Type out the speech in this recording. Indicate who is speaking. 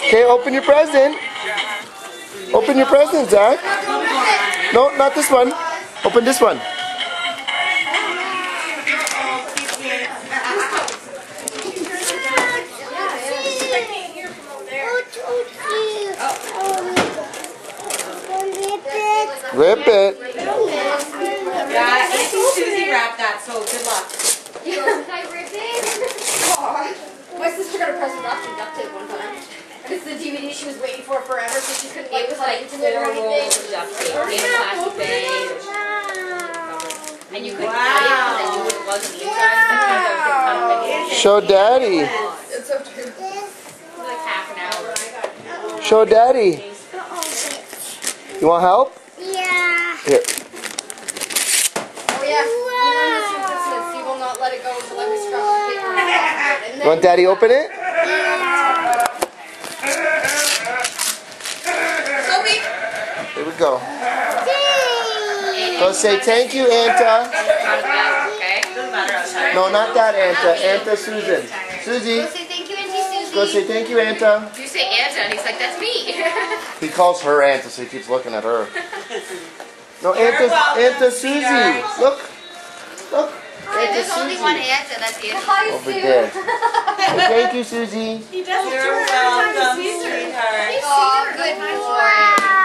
Speaker 1: Okay, open your present. Open your present, Zach. No, not this one. Open this one. Rip it.
Speaker 2: Yeah, Susie wrapped that, so good luck.
Speaker 3: Can I rip it? My sister got a present wrapped in duct tape one time. And it's the DVD she was waiting for forever, so she couldn't
Speaker 2: It was like 4 rolls of duct tape in a plastic bag. And you could cut it, and then you would plug the inside.
Speaker 1: Show Daddy.
Speaker 3: It's so true.
Speaker 2: Like half an hour.
Speaker 1: Show Daddy. You want help?
Speaker 4: Yeah.
Speaker 1: Here.
Speaker 3: Oh yeah. He will not let it go until I scrub the paper. And
Speaker 1: You want Daddy open it?
Speaker 3: Sophie.
Speaker 1: Here we go. Go say thank you, Anta.
Speaker 2: Okay? Doesn't matter outside.
Speaker 1: No, not that Anta. Anta Susan. Susie.
Speaker 3: Go say thank you, Auntie Susie.
Speaker 1: Go say thank you, Anta.
Speaker 2: You say Anta, and he's like, that's me.
Speaker 1: He calls her Anta, so he keeps looking at her. No, Anta Susie. Look. Look. Anta
Speaker 2: There's only one
Speaker 1: Susie.
Speaker 2: Anta, that's it.
Speaker 3: Hi,
Speaker 1: Over
Speaker 3: Sue.
Speaker 1: there. Say thank you, Susie.
Speaker 2: You're welcome, sweetheart.
Speaker 3: Oh, good boy.